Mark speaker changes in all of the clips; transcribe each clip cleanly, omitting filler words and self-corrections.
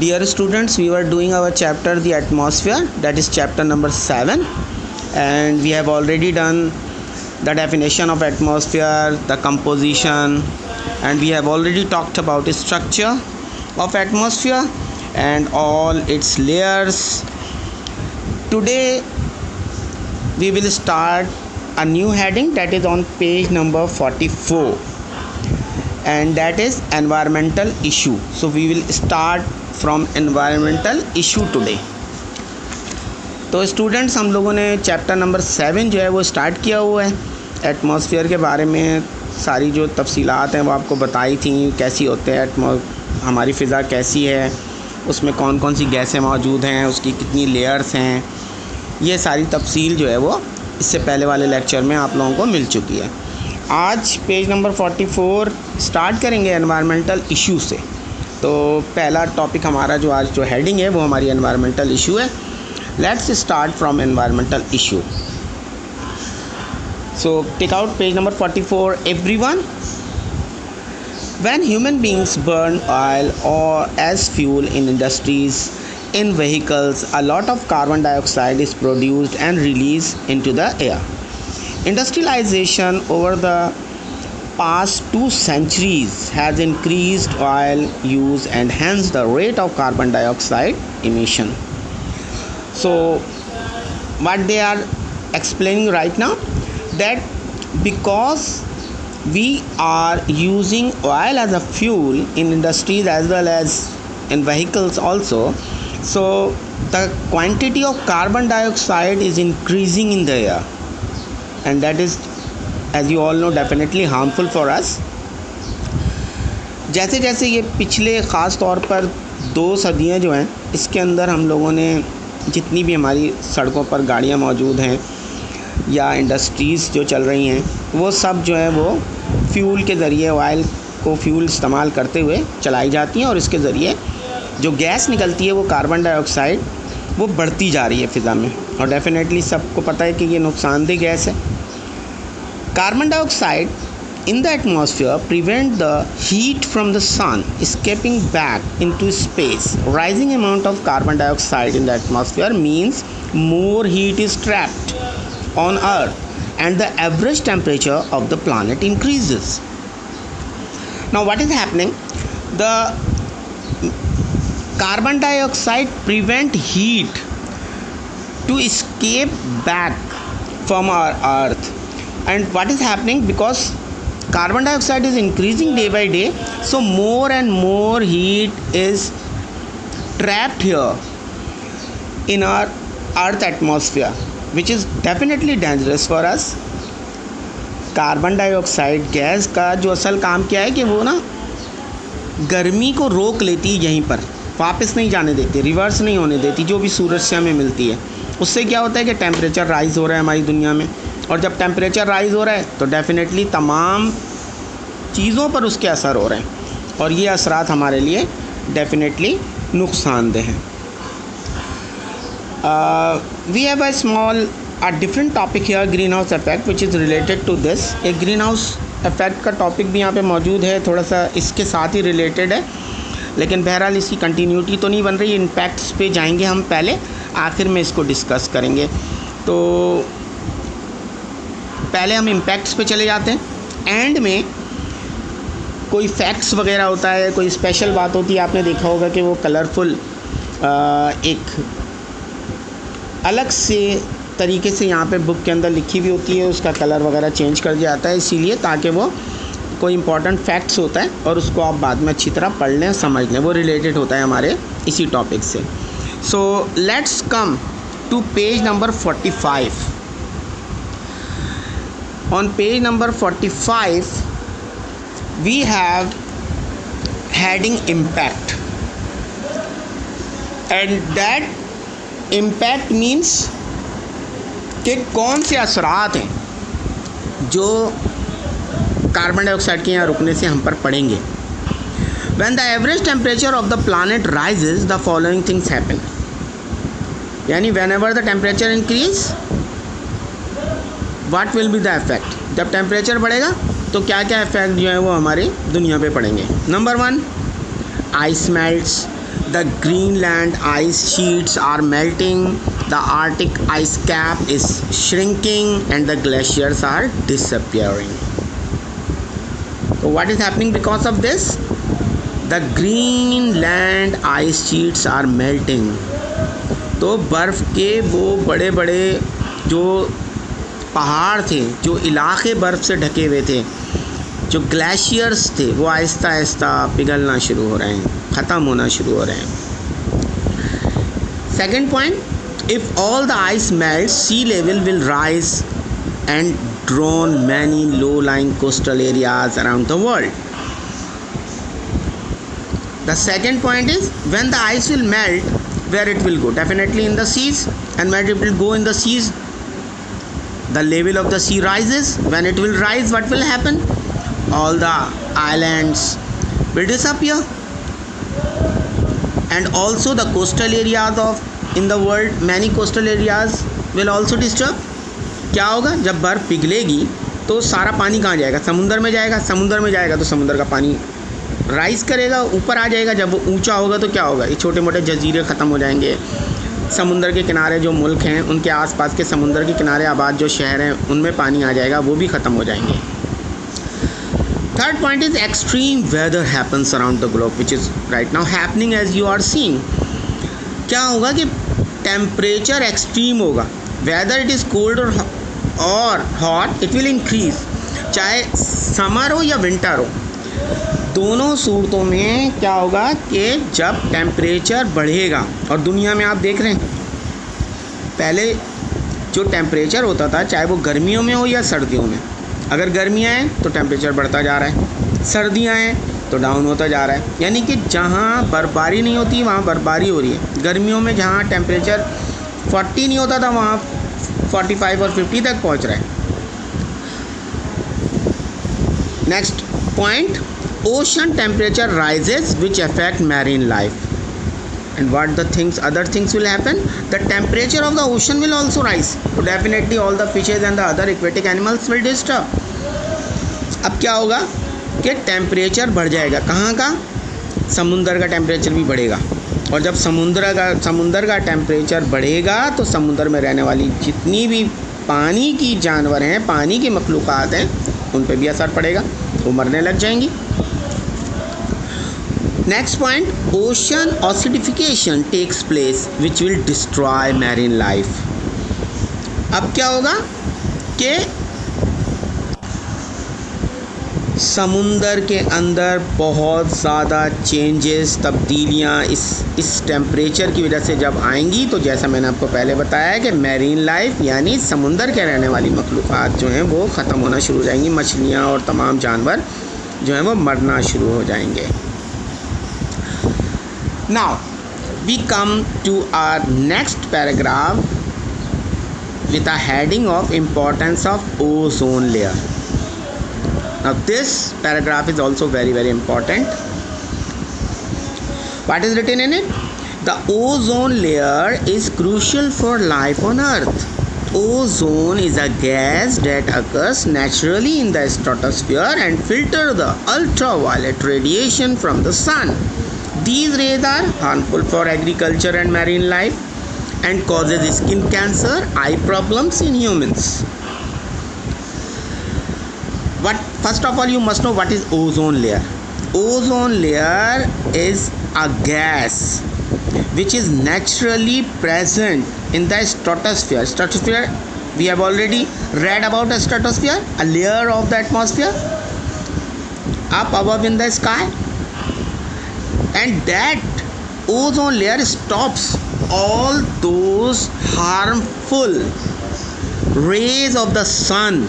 Speaker 1: Dear students, we were doing our chapter the atmosphere, that is chapter number 7, and we have already done the definition of atmosphere, the composition, and we have already talked about the structure of atmosphere and all its layers. Today we will start a new heading that is on page number 44, and that is environmental issue. So we will start from environmental issue today. तो students, हम लोगों ने chapter number 7 जो है वो start किया हुआ है. एटमॉस्फेयर के बारे में सारी जो तफसीलात हैं वो आपको बताई थी, कैसी होते हैं हमारी फ़िज़ा कैसी है, उसमें कौन कौन सी गैसें मौजूद हैं, उसकी कितनी लेयर्स हैं, ये सारी तफसील जो है वो इससे पहले वाले लेक्चर में आप लोगों को मिल चुकी है. आज पेज नंबर 44 स्टार्ट करेंगे एनवायरमेंटल इशू से. तो पहला टॉपिक हमारा जो आज जो हेडिंग है वो हमारी एनवायरमेंटल इशू है. Let's start from environmental issue. So take out page number 44. Everyone, when human beings burn oil or as fuel in industries, in vehicles, a lot of carbon dioxide is produced and released into the air. Industrialization over the past 2 centuries has increased oil use and hence the rate of carbon dioxide emission. So what they are explaining right now, that because we are using oil as a fuel in industries as well as in vehicles also, so the quantity of carbon dioxide is increasing in the air, and that is, as you all know, definitely harmful for us. जैसे जैसे ये पिछले ख़ास तौर पर 2 सदियाँ जो हैं, इसके अंदर हम लोगों ने जितनी भी हमारी सड़कों पर गाड़ियाँ मौजूद हैं या इंडस्ट्रीज़ जो चल रही हैं, वो सब जो है वो फ्यूल के ज़रिए, ऑयल को फ्यूल इस्तेमाल करते हुए चलाई जाती हैं, और इसके ज़रिए जो गैस निकलती है वो कार्बन डाइऑक्साइड वो बढ़ती जा रही है फ़िज़ा में, और डेफिनेटली सबको पता है कि ये नुकसानदेह गैस है. Carbon dioxide in the atmosphere prevent the heat from the sun escaping back into space. Rising amount of carbon dioxide in the atmosphere means more heat is trapped on earth and the average temperature of the planet increases. Now what is happening? The carbon dioxide prevent heat to escape back from our earth, and what is happening, because carbon dioxide is increasing day by day, so more and more heat is trapped here in our earth atmosphere, which is definitely dangerous for us. Carbon dioxide gas का जो असल काम क्या है कि वो ना गर्मी को रोक लेती है, यहीं पर वापस नहीं जाने देती, रिवर्स नहीं होने देती, जो भी सूरज से हमें मिलती है. उससे क्या होता है कि टेम्परेचर राइज़ हो रहा है हमारी दुनिया में, और जब टेम्परेचर राइज़ हो रहा है तो डेफिनेटली तमाम चीज़ों पर उसके असर हो रहे हैं, और ये असरात हमारे लिए डेफिनेटली नुकसानदेह हैं. We have a different topic here, greenhouse effect, which is related to this. एक ग्रीन हाउस इफेक्ट का टॉपिक भी यहाँ पे मौजूद है, थोड़ा सा इसके साथ ही रिलेटेड है, लेकिन बहरहाल इसकी कंटिन्यूटी तो नहीं बन रही. इम्पैक्ट्स पे जाएंगे हम पहले, आखिर में इसको डिस्कस करेंगे. तो पहले हम इम्पैक्ट्स पे चले जाते हैं. एंड में कोई फैक्ट्स वगैरह होता है, कोई स्पेशल बात होती है. आपने देखा होगा कि वो कलरफुल एक अलग से तरीके से यहाँ पे बुक के अंदर लिखी हुई होती है, उसका कलर वगैरह चेंज कर दिया जाता है, इसीलिए ताकि वो कोई इंपॉर्टेंट फैक्ट्स होता है और उसको आप बाद में अच्छी तरह पढ़ लें, समझ लें, वो रिलेटेड होता है हमारे इसी टॉपिक से. So let's come to page number 45. On page number 45 we have heading impact, and that impact means कि कौन से असरात हैं जो कार्बन डाइऑक्साइड के यहाँ रुकने से हम पर पड़ेंगे. When the average temperature of the planet rises, the following things happen. यानी whenever the temperature increase, what will be the effect. जब टेम्परेचर बढ़ेगा तो क्या क्या इफेक्ट जो है वो हमारी दुनिया पे पड़ेंगे. Number 1, ice melts, The Greenland ice sheets are melting, the Arctic ice cap is shrinking, and the glaciers are disappearing. So what is happening because of this? The Greenland ice sheets are melting. तो बर्फ़ के वो बड़े बड़े जो पहाड़ थे, जो इलाके बर्फ़ से ढके हुए थे, जो ग्लेशियर्स थे, वो आहिस्ता आहिस्ता पिघलना शुरू हो रहे हैं, ख़त्म होना शुरू हो रहे हैं. Second point, if all the ice melt, sea level will rise and drown many low lying coastal areas around the world. The second point is, when the ice will melt, where it will go? Definitely in the seas. And when it will go in the seas, the level of the sea rises. When it will rise, what will happen? All the islands will disappear. And also the coastal areas of in the world, many coastal areas will also disturb. क्या होगा? जब बर्फ़ पिघलेगी तो सारा पानी कहाँ जाएगा? समुंदर में जाएगा. समुंदर में जाएगा तो समुंदर का पानी राइज़ करेगा, ऊपर आ जाएगा. जब वो ऊंचा होगा तो क्या होगा? ये छोटे मोटे जजीरे ख़त्म हो जाएंगे. समुंदर के किनारे जो मुल्क हैं, उनके आसपास के समुंदर के किनारे आबाद जो शहर हैं, उनमें पानी आ जाएगा, वो भी ख़त्म हो जाएंगे. Third point is extreme weather happens around the globe which is right now happening as you are seeing. क्या होगा कि टेम्परेचर एक्सट्रीम होगा. वेदर इट इज़ कोल्ड और हॉट, इट विल इंक्रीज़. चाहे समर हो या विंटर हो, दोनों सूरतों में क्या होगा कि जब टेम्परेचर बढ़ेगा, और दुनिया में आप देख रहे हैं पहले जो टेम्परेचर होता था, चाहे वो गर्मियों में हो या सर्दियों में, अगर गर्मियाँ हैं तो टेम्परेचर बढ़ता जा रहा है, सर्दियाँ हैं तो डाउन होता जा रहा है. यानी कि जहाँ बर्फ़बारी नहीं होती वहाँ बर्फ़बारी हो रही है. गर्मियों में जहाँ टेम्परेचर 40 नहीं होता था वहाँ 45 और 50 तक पहुँच रहा है. Next point, ocean temperature rises which affect marine life. And what the things, other things will happen? The temperature of the ocean will also rise. So definitely all the fishes and the other aquatic animals will disturb. अब क्या होगा कि temperature बढ़ जाएगा. कहाँ का? समुंदर का टेम्परेचर भी बढ़ेगा. और जब समुंदर का टेम्परेचर बढ़ेगा तो समुंदर में रहने वाली जितनी भी पानी की जानवर हैं, पानी की मखलूक़ात हैं, उन पर भी असर पड़ेगा, वो मरने लग जाएंगी. Next point, ocean acidification takes place which will destroy marine life. अब क्या होगा कि समुंदर के अंदर बहुत ज़्यादा चेंजेस, तब्दीलियाँ इस टेम्परेचर की वजह से जब आएंगी, तो जैसा मैंने आपको पहले बताया कि मैरीन लाइफ यानी समुंदर के रहने वाली मखलूक़ात जो हैं वो ख़त्म होना शुरू हो जाएंगी. मछलियाँ और तमाम जानवर जो हैं वो मरना शुरू हो जाएंगे. Now we come to our next paragraph with a heading of importance of ozone layer. Now this paragraph is also very important. What is written in it? The ozone layer is crucial for life on Earth. Ozone is a gas that occurs naturally in the stratosphere and filters the ultraviolet radiation from the sun. These rays are harmful for agriculture and marine life and causes skin cancer, eye problems in humans. First of all, you must know what is ozone layer. Ozone layer is a gas which is naturally present in the stratosphere. Stratosphere, we have already read about a stratosphere, a layer of the atmosphere up above in the sky. And that ozone layer stops all those harmful rays of the sun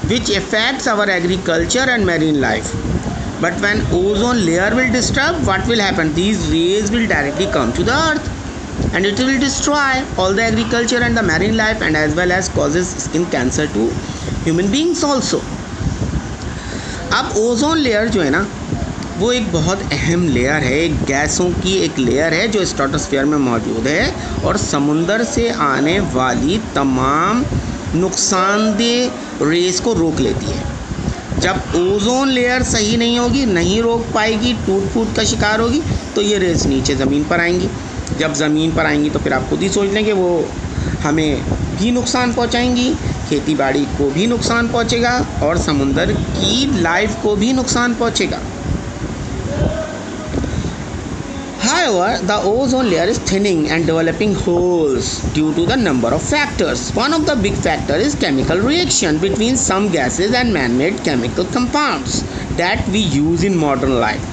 Speaker 1: which affects our agriculture and marine life. But when ozone layer will disturb, what will happen? These rays will directly come to the earth and it will destroy all the agriculture and the marine life, and as well as causes skin cancer to human beings also. अब ozone layer जो है ना, वो एक बहुत अहम layer है, एक गैसों की एक लेयर है जो स्ट्रेटोस्फीयर में मौजूद है और समुंदर से आने वाली तमाम नुकसानदेह रेस को रोक लेती है. जब ओजोन लेयर सही नहीं होगी, नहीं रोक पाएगी, टूट फूट का शिकार होगी, तो ये रेज़ नीचे ज़मीन पर आएंगी। जब ज़मीन पर आएंगी तो फिर आप खुद ही सोच लेंगे वो हमें भी नुकसान पहुंचाएंगी, खेती बाड़ी को भी नुकसान पहुंचेगा और समुंदर की लाइफ को भी नुकसान पहुंचेगा। However, the ozone layer is thinning and developing holes due to the number of factors. One of the big factors is chemical reaction between some gases and man-made chemical compounds that we use in modern life.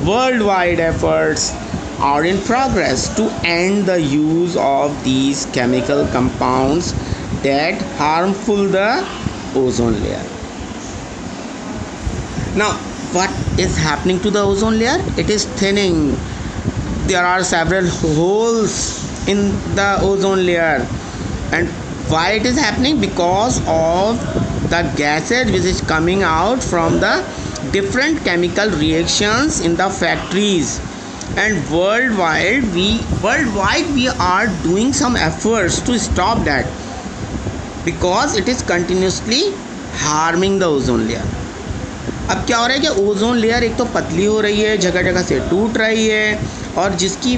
Speaker 1: Worldwide efforts are in progress to end the use of these chemical compounds that harmful the ozone layer. Now, what is happening to the ozone layer? It is thinning. There are several holes in the ozone layer, and why it is happening? Because of the gases which is coming out from the different chemical reactions in the factories, and worldwide we are doing some efforts to stop that, because it is continuously harming the ozone layer. अब क्या हो रहा है कि ozone layer एक तो पतली हो रही है, जगह जगह से टूट रही है, और जिसकी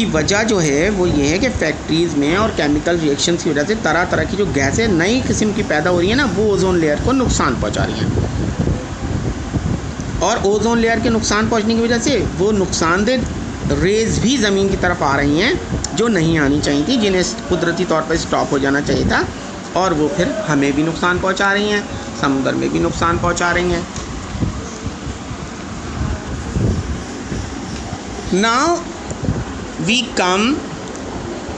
Speaker 1: वजह जो है वो ये है कि फैक्ट्रीज़ में और केमिकल रिएक्शंस की वजह से तरह तरह की जो गैसें नई किस्म की पैदा हो रही है ना, वो ओज़ोन लेयर को नुकसान पहुंचा रही हैं। और ओज़ोन लेयर के नुकसान पहुंचने की वजह से वो नुकसानदेह रेज़ भी ज़मीन की तरफ आ रही हैं जो नहीं आनी चाहिए थी, जिन्हें कुदरती तौर पर स्टॉप हो जाना चाहिए था, और वो फिर हमें भी नुकसान पहुंचा रही हैं, समुद्र में भी नुकसान पहुंचा रही हैं। Now we come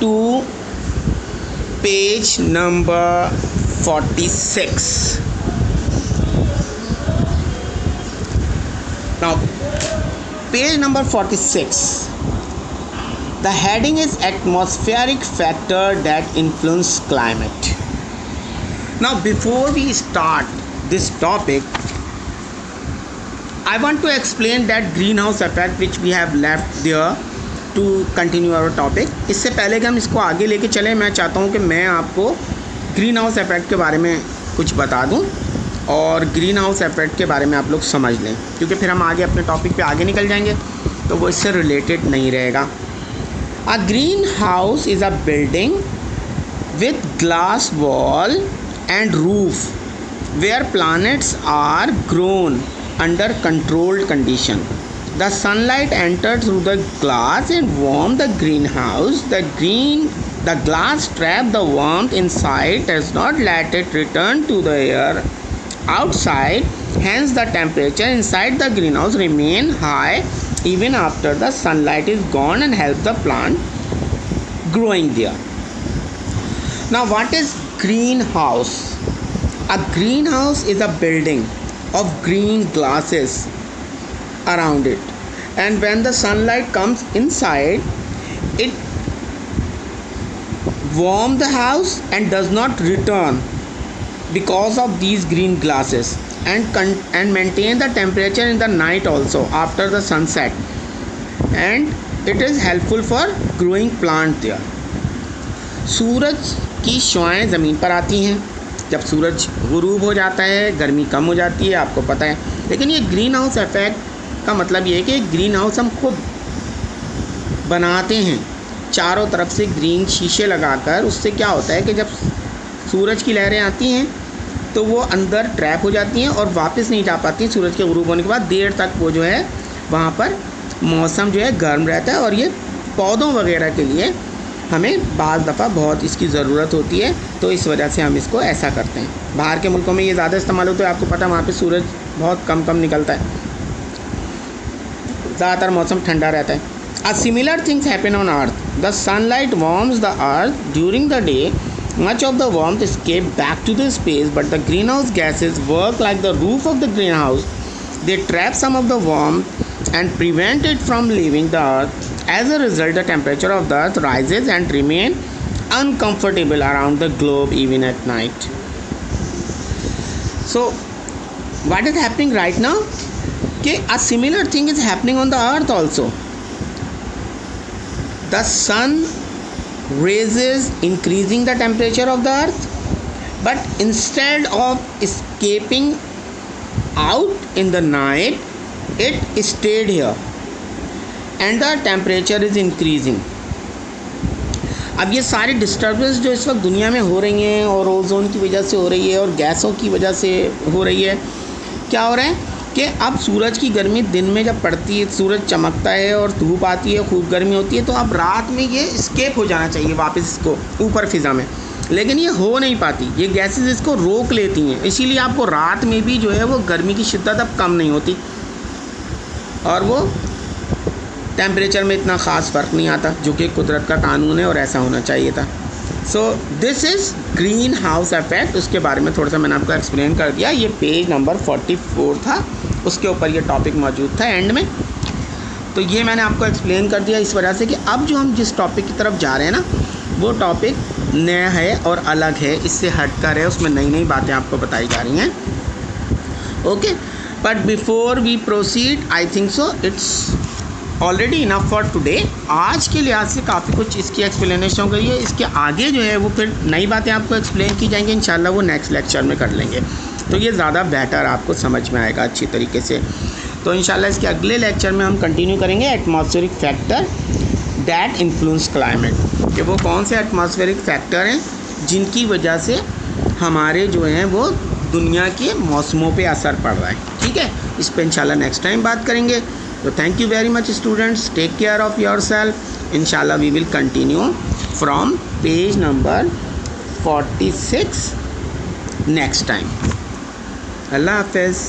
Speaker 1: to page number 46. Now page number 46, the heading is atmospheric factor that influence climate. Now before we start this topic, I want to explain that greenhouse effect which we have left there to continue our topic. इससे पहले कि हम इसको आगे लेके चलें, मैं चाहता हूँ कि मैं आपको ग्रीन हाउस इफेक्ट के बारे में कुछ बता दूँ और ग्रीन हाउस इफेक्ट के बारे में आप लोग समझ लें, क्योंकि फिर हम आगे अपने टॉपिक पे आगे निकल जाएंगे तो वो इससे रिलेटेड नहीं रहेगा। A greenhouse is a building with glass wall and roof where plants are grown under controlled condition. The sunlight enters through the glass and warms the greenhouse. The glass traps the warmth inside, does not let it return to the air outside. Hence, the temperature inside the greenhouse remain high even after the sunlight is gone and help the plant growing there. Now, what is greenhouse? A greenhouse is a building of green glasses around it, and when the sunlight comes inside, it warms the house and does not return because of these green glasses, and maintain the temperature in the night also after the sunset, and it is helpful for growing plant there. सूरज की शुआएं ज़मीन पर आती हैं, जब सूरज गुरूब हो जाता है गर्मी कम हो जाती है, आपको पता है। लेकिन ये ग्रीन हाउस इफेक्ट का मतलब ये है कि ग्रीन हाउस हम खुद बनाते हैं, चारों तरफ से ग्रीन शीशे लगाकर। उससे क्या होता है कि जब सूरज की लहरें आती हैं तो वो अंदर ट्रैप हो जाती हैं और वापस नहीं जा पाती। सूरज के गुरूब होने के बाद देर तक वो जो है वहाँ पर मौसम जो है गर्म रहता है, और ये पौधों वगैरह के लिए हमें बाज़ दफ़ा बहुत इसकी ज़रूरत होती है, तो इस वजह से हम इसको ऐसा करते हैं। बाहर के मुल्कों में ये ज़्यादा इस्तेमाल होता है, आपको पता है वहाँ पे सूरज बहुत कम निकलता है, ज़्यादातर मौसम ठंडा रहता है। A similar things happen on earth. The sunlight warms the earth during the day. Much of the warmth escapes back to the space, but the greenhouse gases work like the roof of the greenhouse. They trap some of the warmth and prevent it from leaving the earth. As a result, the temperature of the earth rises and remain uncomfortable around the globe even at night. So, what is happening right now? Okay, a similar thing is happening on the earth also. The sun raises increasing the temperature of the earth, but instead of escaping out in the night, it stayed here and the temperature is increasing. अब ये सारी disturbance जो इस वक्त दुनिया में हो रही हैं और ओजोन की वजह से हो रही है और गैसों की वजह से हो रही है, क्या हो रहा है कि अब सूरज की गर्मी दिन में जब पड़ती है, सूरज चमकता है और धूप आती है, खूब गर्मी होती है, तो अब रात में ये स्केप हो जाना चाहिए वापस इसको ऊपर फिज़ा में, लेकिन ये हो नहीं पाती, ये गैसेस इसको रोक लेती हैं। इसीलिए आपको रात में भी जो है वो गर्मी की शिद्दत अब कम नहीं होती और वो टेम्परेचर में इतना ख़ास फ़र्क नहीं आता, जो कि कुदरत का कानून है और ऐसा होना चाहिए था। So this is green house effect. उसके बारे में थोड़ा सा मैंने आपको एक्सप्लेन कर दिया। ये पेज नंबर 44 था, उसके ऊपर ये टॉपिक मौजूद था एंड में। तो ये मैंने आपको एक्सप्लेन कर दिया इस वजह से कि अब जो हम जिस टॉपिक की तरफ जा रहे हैं ना, वो टॉपिक नया है और अलग है, इससे हटकर है, उसमें नई नई बातें आपको बताई जा रही हैं। Okay, but before we proceed I think so it's already enough for today. आज के लिहाज से काफ़ी कुछ इसकी एक्सप्लेनेशन हो गई है। इसके आगे जो है वो फिर नई बातें आपको एक्सप्लेन की जाएंगी, इंशाल्लाह वो नेक्स्ट लेक्चर में कर लेंगे, तो ये ज़्यादा बेहतर आपको समझ में आएगा अच्छी तरीके से। तो इंशाल्लाह इसके अगले लेक्चर में हम कंटिन्यू करेंगे atmospheric factor that influence climate, कि वो कौन से एटमॉस्फेरिक फैक्टर हैं जिनकी वजह से हमारे जो हैं वो दुनिया के मौसमों पे असर पड़ रहा है। ठीक है, इस पर इंशाल्लाह नेक्स्ट टाइम बात करेंगे। So thank you very much students, take care of yourself. Inshallah we will continue from page number 46 next time. Allah Hafiz.